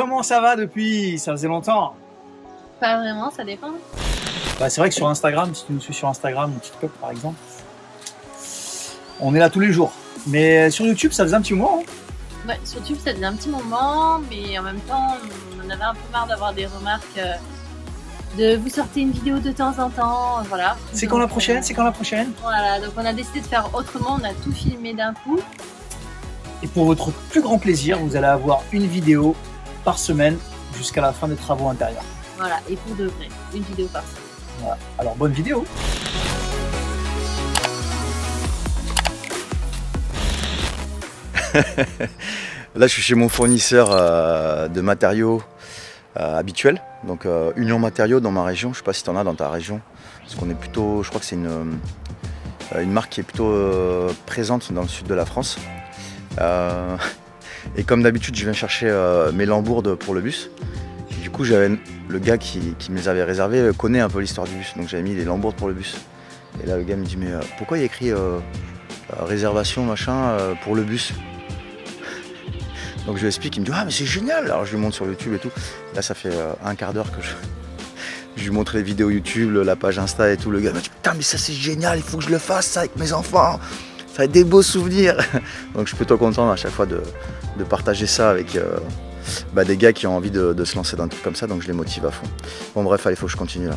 comment ça va depuis? Ça faisait longtemps. Pas vraiment, ça dépend. Bah, c'est vrai que sur Instagram, si tu nous suis sur Instagram ou TikTok par exemple, on est là tous les jours. Mais sur YouTube, ça faisait un petit moment. Hein. Ouais, sur YouTube, ça faisait un petit moment, mais en même temps, on en avait un peu marre d'avoir des remarques de vous sortez une vidéo de temps en temps, voilà. C'est quand la prochaine? C'est quand la prochaine? Voilà, donc on a décidé de faire autrement, on a tout filmé d'un coup. Et pour votre plus grand plaisir, vous allez avoir une vidéo par semaine jusqu'à la fin des travaux intérieurs. Voilà, et pour de vrai, une vidéo par semaine. Voilà. Alors bonne vidéo. Là je suis chez mon fournisseur de matériaux habituel, donc Union Matériaux dans ma région. Je sais pas si tu en as dans ta région, parce qu'on est plutôt, je crois que c'est une marque qui est plutôt présente dans le sud de la France. Et comme d'habitude je viens chercher mes lambourdes pour le bus. Et du coup le gars qui me les avait réservées connaît un peu l'histoire du bus, donc j'avais mis les lambourdes pour le bus. Et là le gars me dit mais pourquoi il y a écrit réservation machin pour le bus? Donc je lui explique, il me dit ah mais c'est génial. Alors je lui montre sur YouTube et tout. Là ça fait un quart d'heure que je lui montre les vidéos YouTube, la page Insta et tout. Le gars me dit putain mais ça c'est génial, il faut que je le fasse ça avec mes enfants. Ça va être des beaux souvenirs. Donc je suis plutôt content à chaque fois de partager ça avec des gars qui ont envie de se lancer dans un truc comme ça, donc je les motive à fond. Bon bref, allez, faut que je continue là.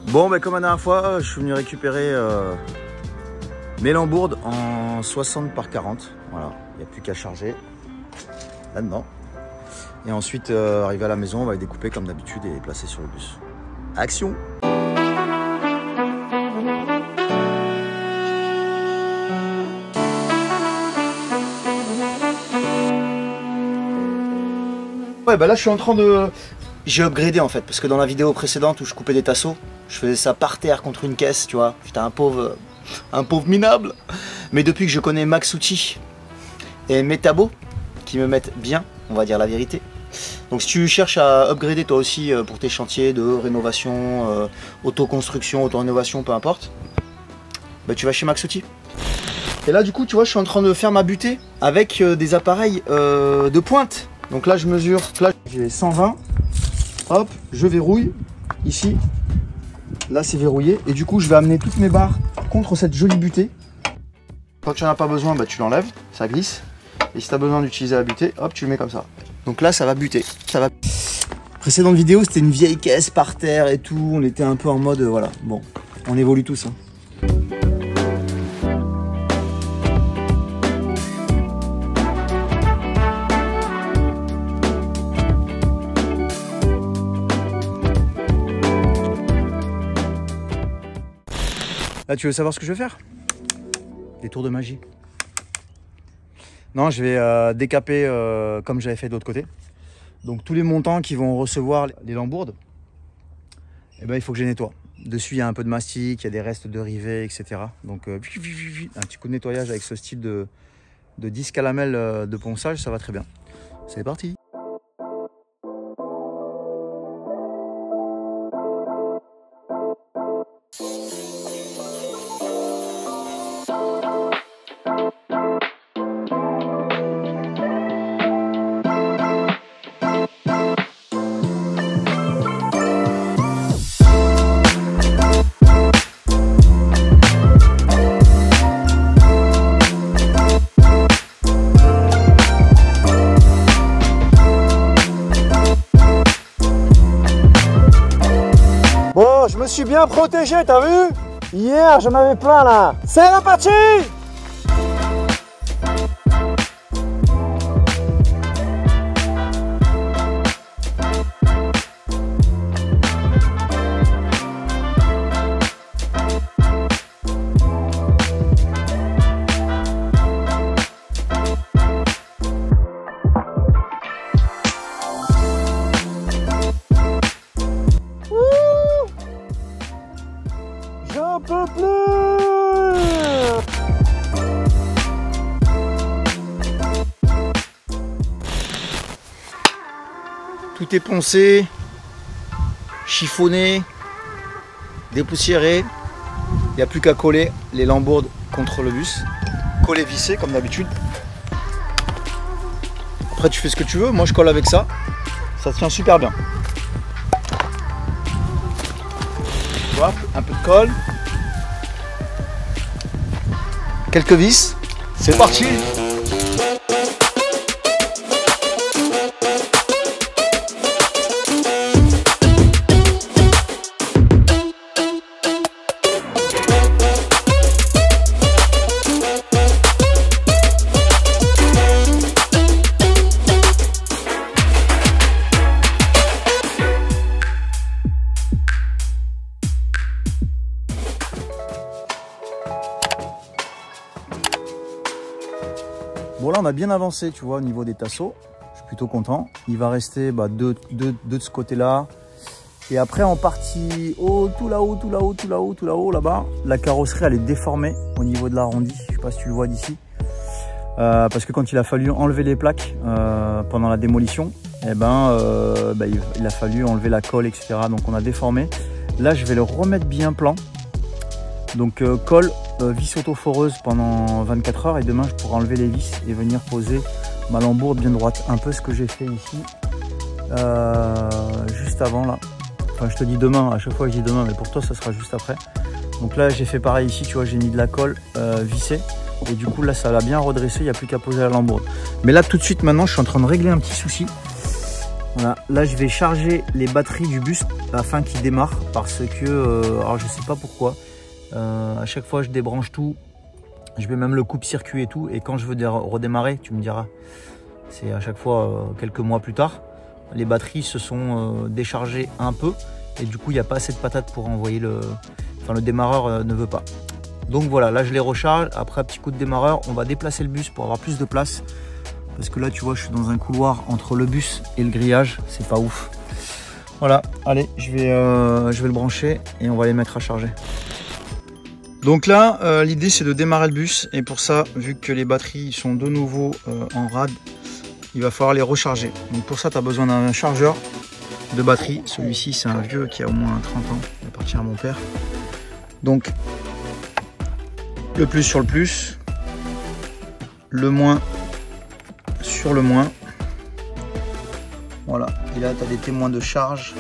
Bon comme la dernière fois, je suis venu récupérer mes lambourdes en 60 par 40. Voilà, il n'y a plus qu'à charger là-dedans. Et ensuite, arrivé à la maison, on va les découper comme d'habitude et les placer sur le bus. Action! Ouais, là je suis en train de... J'ai upgradé en fait, parce que dans la vidéo précédente où je coupais des tasseaux, je faisais ça par terre contre une caisse, tu vois. J'étais un pauvre minable. Mais depuis que je connais Maxouti et Metabo, qui me mettent bien, on va dire la vérité. Donc si tu cherches à upgrader toi aussi pour tes chantiers de rénovation, autoconstruction, auto-rénovation, peu importe, tu vas chez Maxouti. Et là du coup tu vois je suis en train de faire ma butée avec des appareils de pointe. Donc là je mesure, là j'ai 120, hop, je verrouille ici, là c'est verrouillé et du coup je vais amener toutes mes barres contre cette jolie butée. Quand tu n'en as pas besoin, tu l'enlèves, ça glisse. Et si tu as besoin d'utiliser la butée, hop, tu le mets comme ça. Donc là, ça va buter. Ça va. Précédente vidéo, c'était une vieille caisse par terre et tout. On était un peu en mode, voilà. Bon, on évolue tous. Hein. Là, tu veux savoir ce que je vais faire? Des tours de magie. Non, je vais décaper comme j'avais fait de l'autre côté. Donc tous les montants qui vont recevoir les lambourdes, il faut que je les nettoie. Dessus, il y a un peu de mastic, il y a des restes de rivets, etc. Donc un petit coup de nettoyage avec ce style de disque à lamelles de ponçage, ça va très bien. C'est parti! Bon, je me suis bien protégé, t'as vu? Hier, j'en avais plein là. C'est reparti! J'en peux plus! Tout est poncé, chiffonné, dépoussiéré. Il n'y a plus qu'à coller les lambourdes contre le bus. Coller vissé comme d'habitude. Après tu fais ce que tu veux, moi je colle avec ça. Ça tient super bien. Tu vois, un peu de colle. Quelques vis. C'est parti. Bon là on a bien avancé tu vois au niveau des tasseaux, je suis plutôt content. Il va rester deux de ce côté là. Et après en partie tout là-haut là-bas, la carrosserie elle est déformée au niveau de l'arrondi, je sais pas si tu le vois d'ici. Parce que quand il a fallu enlever les plaques pendant la démolition, il a fallu enlever la colle etc. Donc on a déformé. Là je vais le remettre bien plan. Donc colle, vis autoforeuse pendant 24 heures et demain je pourrai enlever les vis et venir poser ma lambourde bien droite. Un peu ce que j'ai fait ici juste avant là. Enfin je te dis demain, à chaque fois je dis demain mais pour toi ça sera juste après. Donc là j'ai fait pareil ici, tu vois j'ai mis de la colle vissée et du coup là ça l'a bien redressé, il n'y a plus qu'à poser la lambourde. Mais là tout de suite maintenant je suis en train de régler un petit souci. Voilà, là je vais charger les batteries du bus afin qu'il démarre parce que, alors je sais pas pourquoi. À chaque fois je débranche tout, je mets même le coupe-circuit et tout, et quand je veux redémarrer, tu me diras, c'est à chaque fois quelques mois plus tard, les batteries se sont déchargées un peu et du coup il n'y a pas assez de patates pour envoyer le démarreur ne veut pas. Donc voilà, là je les recharge, après un petit coup de démarreur, on va déplacer le bus pour avoir plus de place parce que là tu vois je suis dans un couloir entre le bus et le grillage, c'est pas ouf. Voilà, allez je vais le brancher et on va les mettre à charger. Donc là, l'idée c'est de démarrer le bus et pour ça, vu que les batteries sont de nouveau en rade, il va falloir les recharger. Donc pour ça, tu as besoin d'un chargeur de batterie. Celui-ci, c'est un vieux qui a au moins 30 ans, il appartient à mon père. Donc, le plus sur le plus, le moins sur le moins. Voilà, et là tu as des témoins de charge.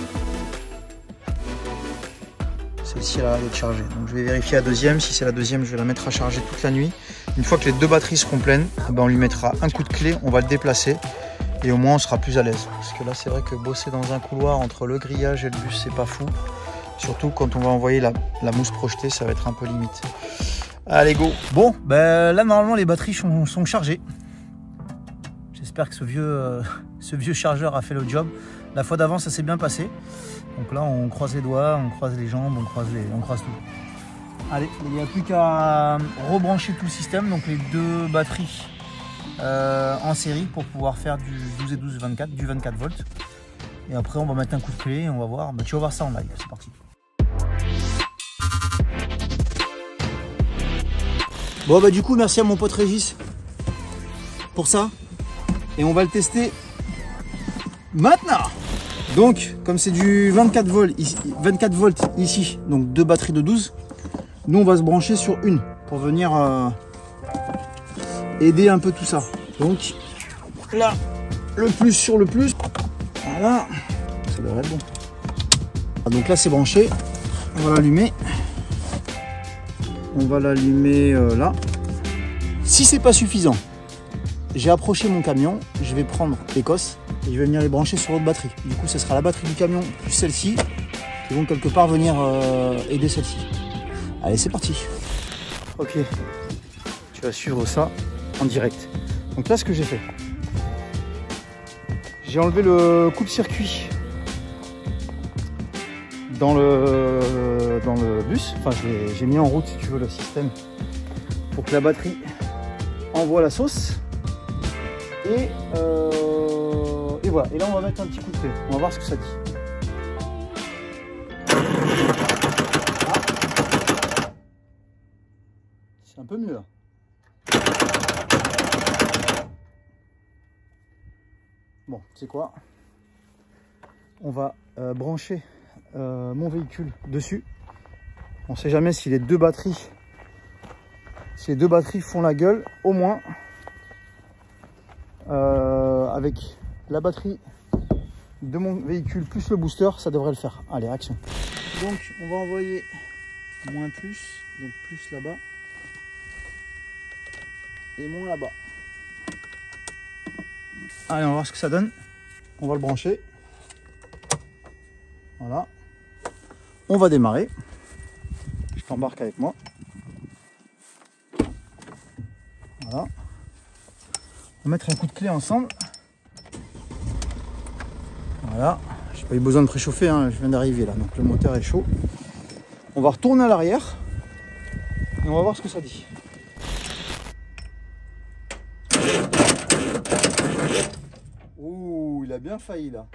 Celle-ci elle a d'être chargée. Donc je vais vérifier la deuxième. Si c'est la deuxième, je vais la mettre à charger toute la nuit. Une fois que les deux batteries seront pleines, on lui mettra un coup de clé, on va le déplacer et au moins on sera plus à l'aise. Parce que là c'est vrai que bosser dans un couloir entre le grillage et le bus c'est pas fou. Surtout quand on va envoyer la mousse projetée, ça va être un peu limite. Allez go. Bon, ben là normalement les batteries sont chargées. J'espère que ce vieux chargeur a fait le job. La fois d'avant ça s'est bien passé. Donc là on croise les doigts, on croise les jambes, on croise tout. Allez, il n'y a plus qu'à rebrancher tout le système, donc les deux batteries en série pour pouvoir faire du 12 et 12 24, du 24 volts. Et après on va mettre un coup de clé et on va voir. Bah, tu vas voir ça en live, c'est parti. Bon bah du coup merci à mon pote Régis pour ça. Et on va le tester maintenant. Donc, comme c'est du 24 volts ici, donc deux batteries de 12, nous on va se brancher sur une pour venir aider un peu tout ça. Donc là, le plus sur le plus, voilà, ça devrait être bon. Donc là c'est branché, on va l'allumer. On va l'allumer là. Si c'est pas suffisant, j'ai approché mon camion, je vais prendre Écosse et je vais venir les brancher sur l'autre batterie. Du coup, ce sera la batterie du camion plus celle-ci qui vont quelque part venir aider celle-ci. Allez, c'est parti. Ok, tu vas suivre ça en direct. Donc là, ce que j'ai fait, j'ai enlevé le coupe-circuit dans le bus. Enfin, j'ai mis en route, si tu veux, le système pour que la batterie envoie la sauce. Et voilà. Et là, on va mettre un petit coup de clé. On va voir ce que ça dit. Ah. C'est un peu mieux là. Bon, tu sais quoi? On va brancher mon véhicule dessus. On sait jamais si les deux batteries font la gueule, au moins voilà, avec la batterie de mon véhicule plus le booster, ça devrait le faire. Allez, action. Donc on va envoyer moins plus, donc plus là-bas et moins là-bas. Allez, on va voir ce que ça donne. On va le brancher. Voilà. On va démarrer. Je t'embarque avec moi. Voilà. On va mettre un coup de clé ensemble. Voilà. J'ai pas eu besoin de préchauffer, hein. Je viens d'arriver là, donc le moteur est chaud. On va retourner à l'arrière et on va voir ce que ça dit. Ouh, il a bien failli là.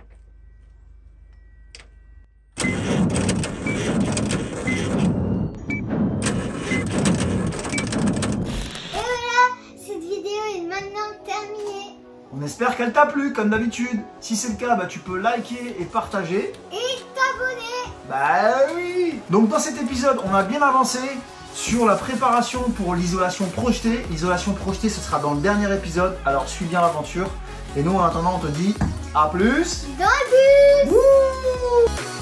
On espère qu'elle t'a plu comme d'habitude. Si c'est le cas, bah, tu peux liker et partager. Et t'abonner. Bah oui. Donc dans cet épisode, on a bien avancé sur la préparation pour l'isolation projetée. L'isolation projetée, ce sera dans le dernier épisode. Alors suis bien l'aventure. Et nous en attendant, on te dit à plus. Dans le bus. Wouh.